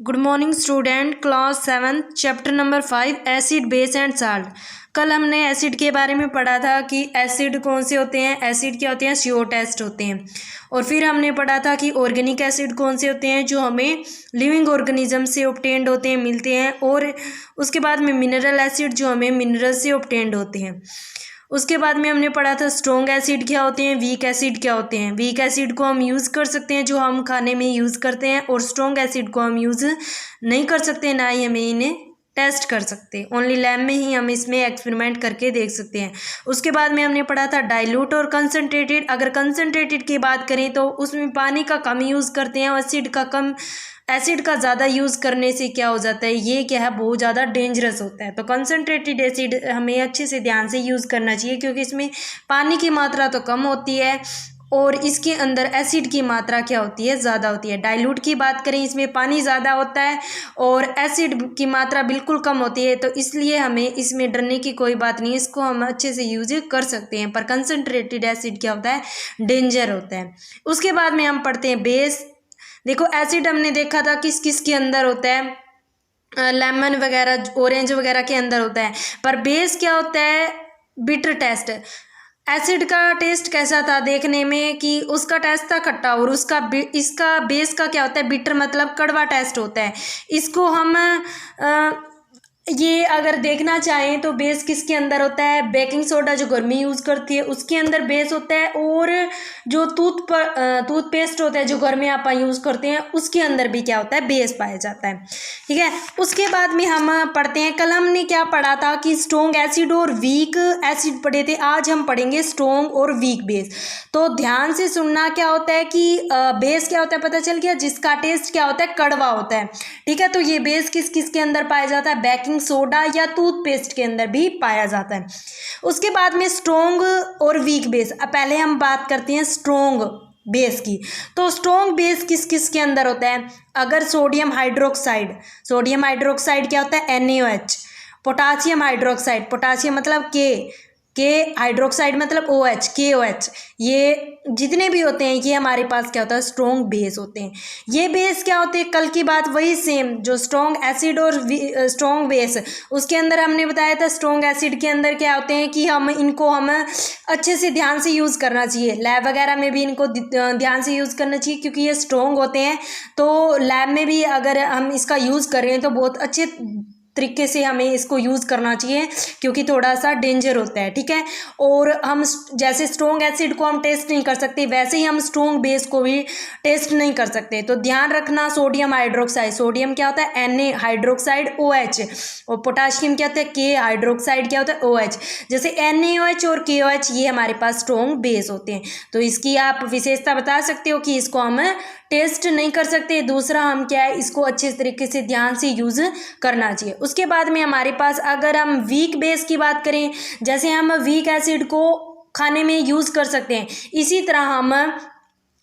Good morning student, class 7 chapter number 5 acid base and salt. कल हमने acid के बारे में पढ़ा था कि एसिड कौन से होते हैं। एसिड क्या होते हैं? CO टेस्ट होते हैं। और फिर हमने पढ़ा था कि ऑर्गेनिक एसिड कौन से होते हैं जो हमें लिविंग ऑर्गेनिज्म से ऑब्टेन्ड होते हैं, मिलते हैं। और उसके बाद में मिनरल एसिड जो हमें मिनरल से ऑब्टेन्ड होते हैं। उसके बाद में हमने पढ़ा था स्ट्रॉन्ग एसिड क्या होते हैं, वीक एसिड क्या होते हैं। वीक एसिड को हम यूज़ कर सकते हैं जो हम खाने में यूज़ करते हैं, और स्ट्रॉन्ग एसिड को हम यूज़ नहीं कर सकते, ना ही हमें इन्हें टेस्ट कर सकते। ओनली लैब में ही हम इसमें एक्सपेरिमेंट करके देख सकते हैं। उसके बाद में हमने पढ़ा था डाइल्यूट और कंसनट्रेटेड। अगर कंसनट्रेटेड की बात करें तो उसमें पानी का कम यूज़ करते हैं, एसिड का ज़्यादा यूज़ करने से क्या हो जाता है, ये क्या है, बहुत ज़्यादा डेंजरस होता है। तो कंसनट्रेटेड एसिड हमें अच्छे से ध्यान से यूज़ करना चाहिए, क्योंकि इसमें पानी की मात्रा तो कम होती है और इसके अंदर एसिड की मात्रा क्या होती है, ज़्यादा होती है। डाइल्यूट की बात करें, इसमें पानी ज़्यादा होता है और एसिड की मात्रा बिल्कुल कम होती है, तो इसलिए हमें इसमें डरने की कोई बात नहीं, इसको हम अच्छे से यूज कर सकते हैं। पर कंसनट्रेटेड एसिड क्या होता है, डेंजर होता है। उसके बाद में हम पढ़ते हैं बेस। देखो एसिड हमने देखा था किस किस के अंदर होता है, लेमन वगैरह, ऑरेंज वगैरह के अंदर होता है। पर बेस क्या होता है, बिटर टेस्ट। एसिड का टेस्ट कैसा था देखने में कि उसका टेस्ट था खट्टा, और इसका बेस का क्या होता है, बिटर मतलब कड़वा टेस्ट होता है। इसको हम ये अगर देखना चाहें तो बेस किसके अंदर होता है, बेकिंग सोडा जो गर्मी यूज़ करती है उसके अंदर बेस होता है, और जो टूथपेस्ट होता है जो घर में आप यूज़ करते हैं उसके अंदर भी क्या होता है, बेस पाया जाता है। ठीक है, उसके बाद में हम पढ़ते हैं, कल हमने क्या पढ़ा था कि स्ट्रॉन्ग एसिड और वीक एसिड पढ़े थे। आज हम पढ़ेंगे स्ट्रॉन्ग और वीक बेस। तो ध्यान से सुनना, क्या होता है कि बेस क्या होता है पता चल गया, जिसका टेस्ट क्या होता है, कड़वा होता है। ठीक है, तो ये बेस किस किस के अंदर पाया जाता है, बेकिंग सोडा या टूथपेस्ट के अंदर भी पाया जाता है। उसके बाद में स्ट्रॉन्ग और वीक बेस। अब पहले हम बात करते हैं स्ट्रॉन्ग बेस की। तो स्ट्रॉन्ग बेस किस किस के अंदर होता है, अगर सोडियम हाइड्रोक्साइड क्या होता है, NaOH। पोटासियम हाइड्रोक्साइड, पोटासियम मतलब के हाइड्रोक्साइड मतलब OH, KOH। ये जितने भी होते हैं ये हमारे पास क्या होता है, स्ट्रॉन्ग बेस होते हैं। ये बेस क्या होते हैं, कल की बात वही सेम, जो स्ट्रॉन्ग एसिड और स्ट्रॉन्ग बेस, उसके अंदर हमने बताया था स्ट्रॉन्ग एसिड के अंदर क्या होते हैं कि हम अच्छे से ध्यान से यूज़ करना चाहिए। लैब वगैरह में भी इनको ध्यान से यूज़ करना चाहिए, क्योंकि ये स्ट्रॉन्ग होते हैं। तो लैब में भी अगर हम इसका यूज़ कर रहे हैं तो बहुत अच्छे तरीके से हमें इसको यूज़ करना चाहिए, क्योंकि थोड़ा सा डेंजर होता है। ठीक है, और हम जैसे स्ट्रॉन्ग एसिड को हम टेस्ट नहीं कर सकते, वैसे ही हम स्ट्रॉन्ग बेस को भी टेस्ट नहीं कर सकते। तो ध्यान रखना, सोडियम हाइड्रोक्साइड, सोडियम क्या होता है, Na हाइड्रोक्साइड OH, और पोटाशियम क्या होता है, K हाइड्रोक्साइड क्या होता है, OH। जैसे NaOH और KOH ये हमारे पास स्ट्रॉन्ग बेस होते हैं। तो इसकी आप विशेषता बता सकते हो कि इसको हम टेस्ट नहीं कर सकते। दूसरा हम क्या है, इसको अच्छे तरीके से ध्यान से यूज़ करना चाहिए। उसके बाद में हमारे पास अगर हम वीक बेस की बात करें, जैसे हम वीक एसिड को खाने में यूज़ कर सकते हैं, इसी तरह हम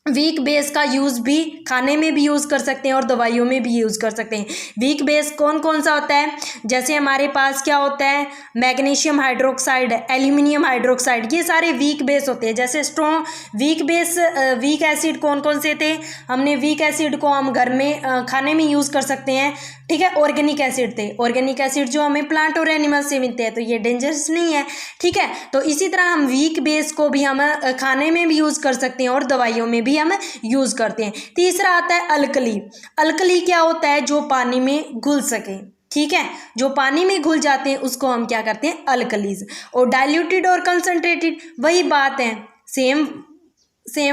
वीक बेस का यूज़ भी खाने में भी यूज़ कर सकते हैं और दवाइयों में भी यूज़ कर सकते हैं। वीक बेस कौन कौन सा होता है, जैसे हमारे पास क्या होता है, मैग्नीशियम हाइड्रोक्साइड, एल्यूमिनियम हाइड्रोक्साइड, ये सारे वीक बेस होते हैं। जैसे स्ट्रॉन्ग वीक एसिड कौन कौन से थे, हमने वीक एसिड को हम घर में खाने में यूज़ कर सकते हैं। ठीक है, ऑर्गेनिक एसिड थे, ऑर्गेनिक एसिड जो हमें प्लांट और एनिमल से मिलते हैं, तो ये डेंजरस नहीं है। ठीक है, तो इसी तरह हम वीक बेस को भी हम खाने में भी यूज़ कर सकते हैं और दवाइयों में भी हम यूज़ करते हैं। तीसरा आता है अल्कली। अल्कली क्या होता है, जो पानी में घुल सके। ठीक है, जो पानी में घुल जाते हैं उसको हम क्या करते हैं, अल्कलीज। और डाइल्यूटेड और कंसनट्रेटेड वही बात है, सेम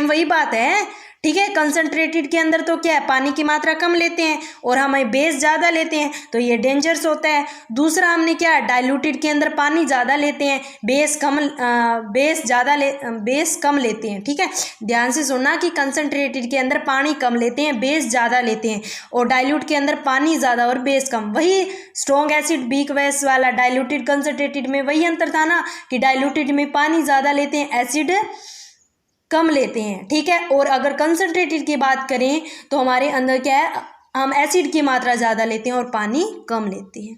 वही बात है। ठीक है, कंसनट्रेटेड के अंदर तो क्या है, पानी की मात्रा कम लेते हैं और हमें बेस ज़्यादा लेते हैं, तो ये डेंजरस होता है। दूसरा हमने क्या है, डाइल्यूटेड के अंदर पानी ज़्यादा लेते हैं, बेस कम लेते हैं। ठीक है, ध्यान से सुनना कि कंसनट्रेटेड के अंदर पानी कम लेते हैं, बेस ज़्यादा लेते हैं, और डाइल्यूट के अंदर पानी ज़्यादा और बेस कम। वही स्ट्रॉन्ग एसिड वीक बेस वाला, डाइल्यूटेड कंसनट्रेटेड में वही अंतर था ना, कि डाइल्यूटेड में पानी ज़्यादा लेते हैं, एसिड कम लेते हैं। ठीक है, और अगर कंसनट्रेटेड की बात करें तो हमारे अंदर क्या है, हम एसिड की मात्रा ज़्यादा लेते हैं और पानी कम लेते हैं।